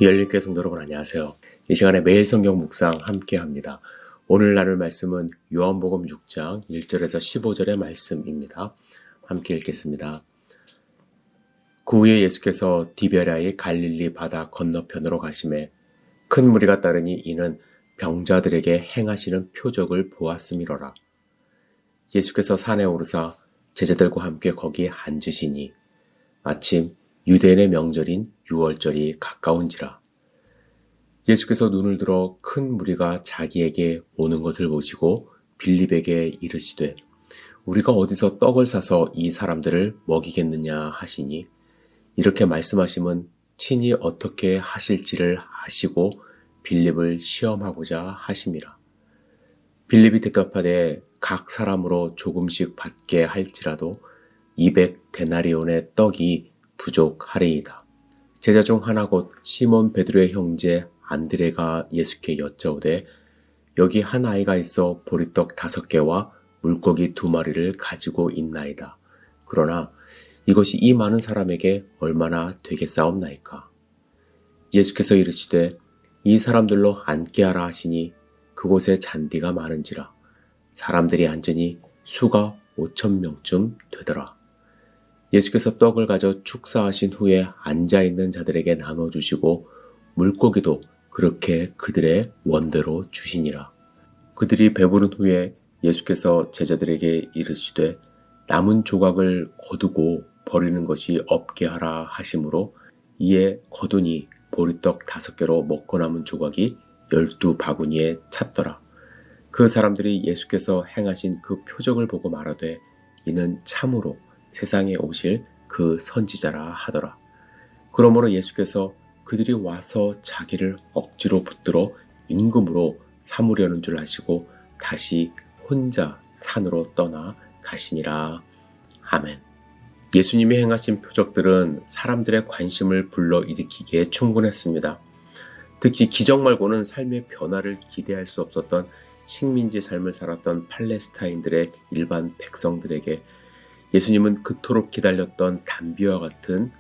열린교회 성도 여러분 안녕하세요. 이 시간에 매일 성경 묵상 함께합니다. 오늘 나눌 말씀은 요한복음 6장 1절에서 15절의 말씀입니다. 함께 읽겠습니다. 그 후에 예수께서 디베랴의 갈릴리 바다 건너편으로 가시매 큰 무리가 따르니 이는 병자들에게 행하시는 표적을 보았음이로라. 예수께서 산에 오르사 제자들과 함께 거기에 앉으시니 마침 유대인의 명절인 유월절이 가까운지라. 예수께서 눈을 들어 큰 무리가 자기에게 오는 것을 보시고 빌립에게 이르시되 우리가 어디서 떡을 사서 이 사람들을 먹이겠느냐 하시니 이렇게 말씀하심은 친히 어떻게 하실지를 아시고 빌립을 시험하고자 하심이라. 빌립이 대답하되 각 사람으로 조금씩 받게 할지라도 200데나리온의 떡이 부족하리이다. 제자 중 하나 곧 시몬 베드로의 형제 안드레가 예수께 여짜오되 여기 한 아이가 있어 보리떡 5개와 물고기 2마리를 가지고 있나이다. 그러나 이것이 이 많은 사람에게 얼마나 되겠사옵나이까. 예수께서 이르시되 이 사람들로 앉게 하라 하시니 그곳에 잔디가 많은지라 사람들이 앉으니 수가 5,000명쯤 되더라. 예수께서 떡을 가져 축사하신 후에 앉아있는 자들에게 나눠주시고 물고기도 그렇게 그들의 원대로 주시니라. 그들이 배부른 후에 예수께서 제자들에게 이르시되 남은 조각을 거두고 버리는 것이 없게 하라 하심으로 이에 거두니 보리떡 5개로 먹고 남은 조각이 12바구니에 찼더라. 그 사람들이 예수께서 행하신 그 표적을 보고 말하되 이는 참으로 세상에 오실 그 선지자라 하더라. 그러므로 예수께서 그들이 와서 자기를 억지로 붙들어 임금으로 삼으려는 줄 아시고 다시 혼자 산으로 떠나 가시니라. 아멘. 예수님이 행하신 표적들은 사람들의 관심을 불러일으키기에 충분했습니다. 특히 기적 말고는 삶의 변화를 기대할 수 없었던 식민지 삶을 살았던 팔레스타인들의 일반 백성들에게 예수님은 그토록 기다렸던 단비와 같은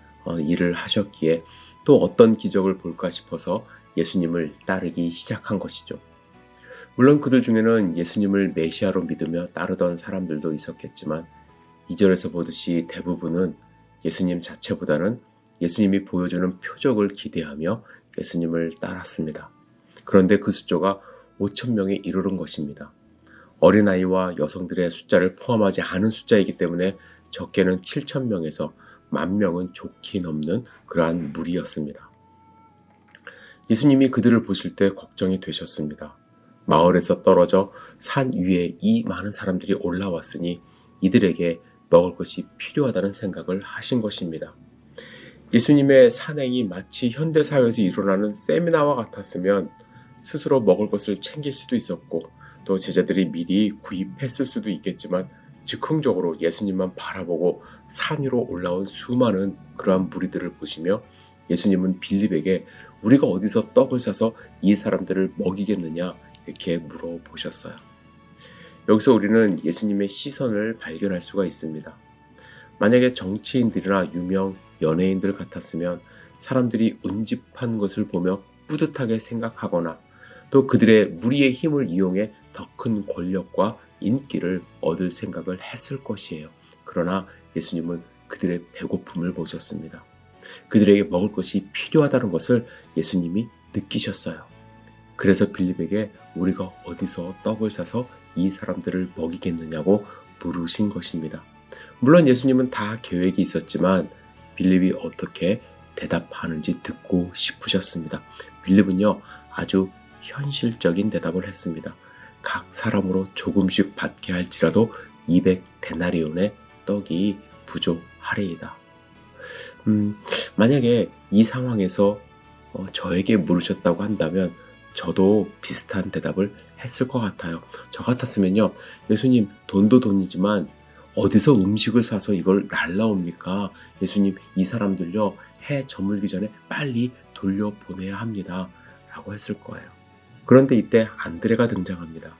일을 하셨기에 또 어떤 기적을 볼까 싶어서 예수님을 따르기 시작한 것이죠. 물론 그들 중에는 예수님을 메시아로 믿으며 따르던 사람들도 있었겠지만 2절에서 보듯이 대부분은 예수님 자체보다는 예수님이 보여주는 표적을 기대하며 예수님을 따랐습니다. 그런데 그 숫자가 5,000명에 이르는 것입니다. 어린아이와 여성들의 숫자를 포함하지 않은 숫자이기 때문에 적게는 7,000명에서 10,000명은 좋게 넘는 그러한 무리였습니다. 예수님이 그들을 보실 때 걱정이 되셨습니다. 마을에서 떨어져 산 위에 이 많은 사람들이 올라왔으니 이들에게 먹을 것이 필요하다는 생각을 하신 것입니다. 예수님의 산행이 마치 현대사회에서 일어나는 세미나와 같았으면 스스로 먹을 것을 챙길 수도 있었고 또 제자들이 미리 구입했을 수도 있겠지만 즉흥적으로 예수님만 바라보고 산 위로 올라온 수많은 그러한 무리들을 보시며 예수님은 빌립에게 우리가 어디서 떡을 사서 이 사람들을 먹이겠느냐 이렇게 물어보셨어요. 여기서 우리는 예수님의 시선을 발견할 수가 있습니다. 만약에 정치인들이나 유명 연예인들 같았으면 사람들이 운집한 것을 보며 뿌듯하게 생각하거나 또 그들의 무리의 힘을 이용해 더 큰 권력과 인기를 얻을 생각을 했을 것이에요. 그러나 예수님은 그들의 배고픔을 보셨습니다. 그들에게 먹을 것이 필요하다는 것을 예수님이 느끼셨어요. 그래서 빌립에게 우리가 어디서 떡을 사서 이 사람들을 먹이겠느냐고 물으신 것입니다. 물론 예수님은 다 계획이 있었지만 빌립이 어떻게 대답하는지 듣고 싶으셨습니다. 빌립은요 아주 현실적인 대답을 했습니다. 각 사람으로 조금씩 받게 할지라도 200데나리온의 떡이 부족하리이다. 만약에 이 상황에서 저에게 물으셨다고 한다면 저도 비슷한 대답을 했을 것 같아요. 저 같았으면요 예수님 돈도 돈이지만 어디서 음식을 사서 이걸 날라옵니까? 예수님 이 사람들요 해 저물기 전에 빨리 돌려보내야 합니다 라고 했을 거예요. 그런데 이때 안드레가 등장합니다.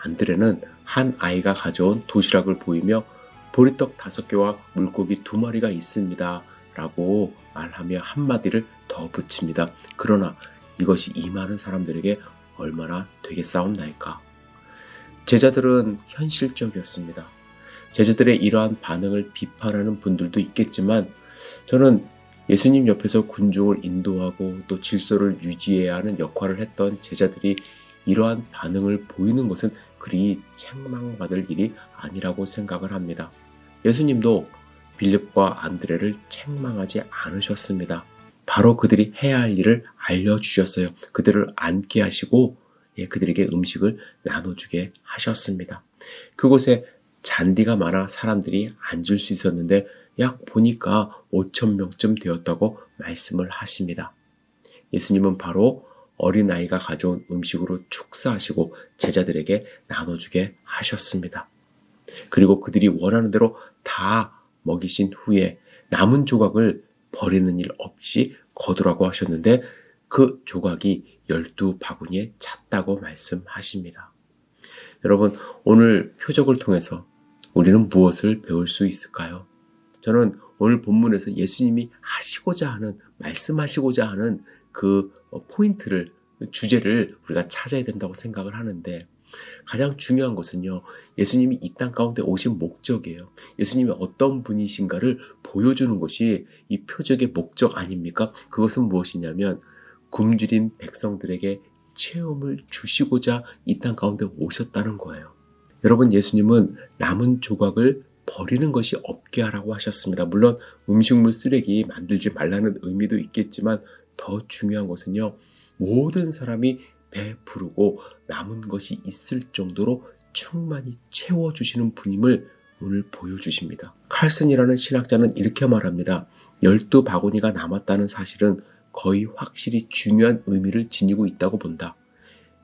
안드레는 한 아이가 가져온 도시락을 보이며 보리떡 5개와 물고기 2마리가 있습니다 라고 말하며 한마디를 더 붙입니다. 그러나 이것이 이 많은 사람들에게 얼마나 되겠사옵나이까. 제자들은 현실적이었습니다. 제자들의 이러한 반응을 비판하는 분들도 있겠지만 저는 예수님 옆에서 군중을 인도하고 또 질서를 유지해야 하는 역할을 했던 제자들이 이러한 반응을 보이는 것은 그리 책망받을 일이 아니라고 생각을 합니다. 예수님도 빌립과 안드레를 책망하지 않으셨습니다. 바로 그들이 해야 할 일을 알려주셨어요. 그들을 앉게 하시고 그들에게 음식을 나눠주게 하셨습니다. 그곳에 잔디가 많아 사람들이 앉을 수 있었는데 약 보니까 5,000명쯤 되었다고 말씀을 하십니다. 예수님은 바로 어린아이가 가져온 음식으로 축사하시고 제자들에게 나눠주게 하셨습니다. 그리고 그들이 원하는 대로 다 먹이신 후에 남은 조각을 버리는 일 없이 거두라고 하셨는데 그 조각이 12바구니에 찼다고 말씀하십니다. 여러분, 오늘 표적을 통해서 우리는 무엇을 배울 수 있을까요? 저는 오늘 본문에서 예수님이 하시고자 하는, 말씀하시고자 하는 그 포인트를, 주제를 우리가 찾아야 된다고 생각을 하는데 가장 중요한 것은요, 예수님이 이 땅 가운데 오신 목적이에요. 예수님이 어떤 분이신가를 보여주는 것이 이 표적의 목적 아닙니까? 그것은 무엇이냐면 굶주린 백성들에게 체험을 주시고자 이 땅 가운데 오셨다는 거예요. 여러분, 예수님은 남은 조각을 버리는 것이 없게 하라고 하셨습니다. 물론 음식물 쓰레기 만들지 말라는 의미도 있겠지만 더 중요한 것은요, 모든 사람이 배부르고 남은 것이 있을 정도로 충만히 채워주시는 분임을 오늘 보여주십니다. 칼슨이라는 신학자는 이렇게 말합니다. 12바구니가 남았다는 사실은 거의 확실히 중요한 의미를 지니고 있다고 본다.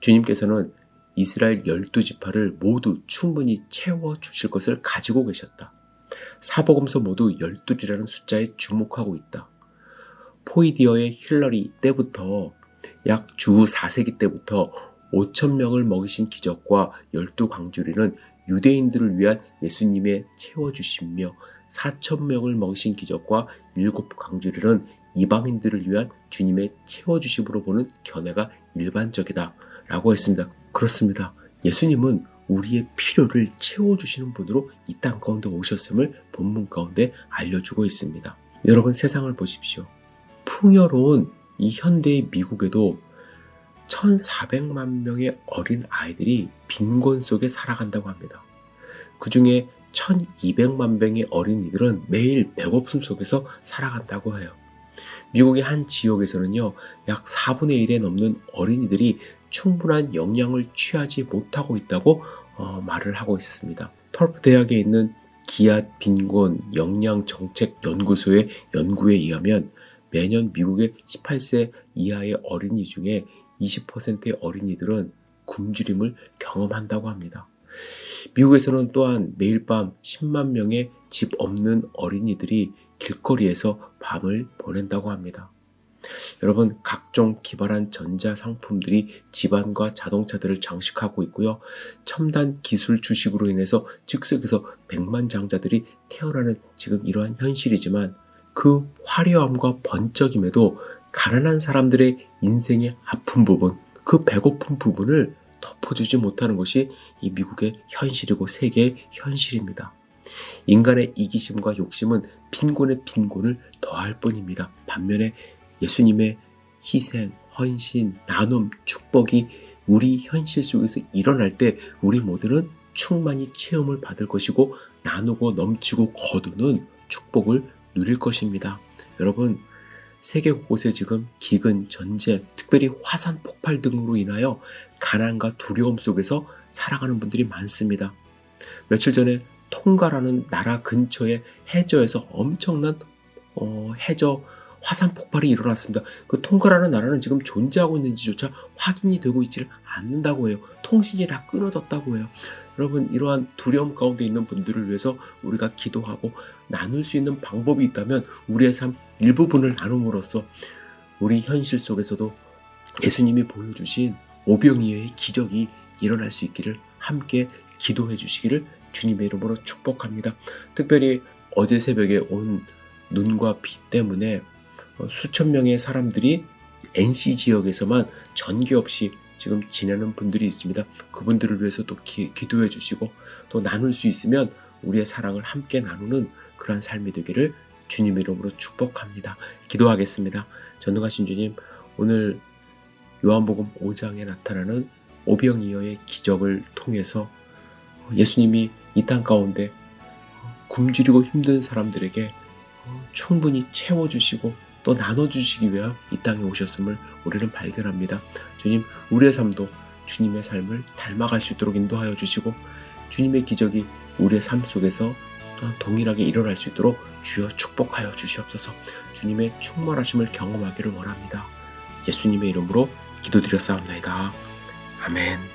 주님께서는 이스라엘 12지파를 모두 충분히 채워주실 것을 가지고 계셨다. 사복음서 모두 12이라는 숫자에 주목하고 있다. 포이디어의 힐러리 때부터 약 주 4세기 때부터 5,000명을 먹이신 기적과 12광주리는 유대인들을 위한 예수님의 채워주심며 4,000명을 먹이신 기적과 7광주리는 이방인들을 위한 주님의 채워주심으로 보는 견해가 일반적이다 라고 했습니다. 그렇습니다. 예수님은 우리의 필요를 채워주시는 분으로 이 땅 가운데 오셨음을 본문 가운데 알려주고 있습니다. 여러분, 세상을 보십시오. 풍요로운 이 현대의 미국에도 1,400만 명의 어린 아이들이 빈곤 속에 살아간다고 합니다. 그 중에 1,200만 명의 어린이들은 매일 배고픔 속에서 살아간다고 해요. 미국의 한 지역에서는요, 약 4분의 1에 넘는 어린이들이 충분한 영양을 취하지 못하고 있다고 말을 하고 있습니다. 털프 대학에 있는 기앗 빈곤 영양 정책 연구소의 연구에 의하면 매년 미국의 18세 이하의 어린이 중에 20%의 어린이들은 굶주림을 경험한다고 합니다. 미국에서는 또한 매일 밤 10만 명의 집 없는 어린이들이 길거리에서 밤을 보낸다고 합니다. 여러분, 각종 기발한 전자상품들이 집안과 자동차들을 장식하고 있고요. 첨단 기술 주식으로 인해서 즉석에서 백만장자들이 태어나는 지금 이러한 현실이지만 그 화려함과 번쩍임에도 가난한 사람들의 인생의 아픈 부분, 그 배고픈 부분을 덮어주지 못하는 것이 이 미국의 현실이고 세계의 현실입니다. 인간의 이기심과 욕심은 빈곤의 빈곤을 더할 뿐입니다. 반면에 예수님의 희생, 헌신, 나눔, 축복이 우리 현실 속에서 일어날 때 우리 모두는 충만히 체험을 받을 것이고 나누고 넘치고 거두는 축복을 누릴 것입니다. 여러분, 세계 곳곳에 지금 기근, 전쟁, 특별히 화산 폭발 등으로 인하여 가난과 두려움 속에서 살아가는 분들이 많습니다. 며칠 전에 통가라는 나라 근처의 해저에서 엄청난 해저 화산 폭발이 일어났습니다. 그 통가라는 나라는 지금 존재하고 있는지조차 확인이 되고 있지를 않는다고 해요. 통신이 다 끊어졌다고 해요. 여러분, 이러한 두려움 가운데 있는 분들을 위해서 우리가 기도하고 나눌 수 있는 방법이 있다면 우리의 삶 일부분을 나눔으로써 우리 현실 속에서도 예수님이 보여주신 오병이어의 기적이 일어날 수 있기를 함께 기도해 주시기를 주님의 이름으로 축복합니다. 특별히 어제 새벽에 온 눈과 비 때문에 수천 명의 사람들이 NC 지역에서만 전기 없이 지금 지내는 분들이 있습니다. 그분들을 위해서 또 기도해 주시고 또 나눌 수 있으면 우리의 사랑을 함께 나누는 그러한 삶이 되기를 주님 이름으로 축복합니다. 기도하겠습니다. 전능하신 주님, 오늘 요한복음 5장에 나타나는 오병이어의 기적을 통해서 예수님이 이 땅 가운데 굶주리고 힘든 사람들에게 충분히 채워주시고 또 나눠주시기 위해 이 땅에 오셨음을 우리는 발견합니다. 주님, 우리의 삶도 주님의 삶을 닮아갈 수 있도록 인도하여 주시고 주님의 기적이 우리의 삶 속에서 또한 동일하게 일어날 수 있도록 주여 축복하여 주시옵소서. 주님의 충만하심을 경험하기를 원합니다. 예수님의 이름으로 기도드렸사옵나이다. 아멘.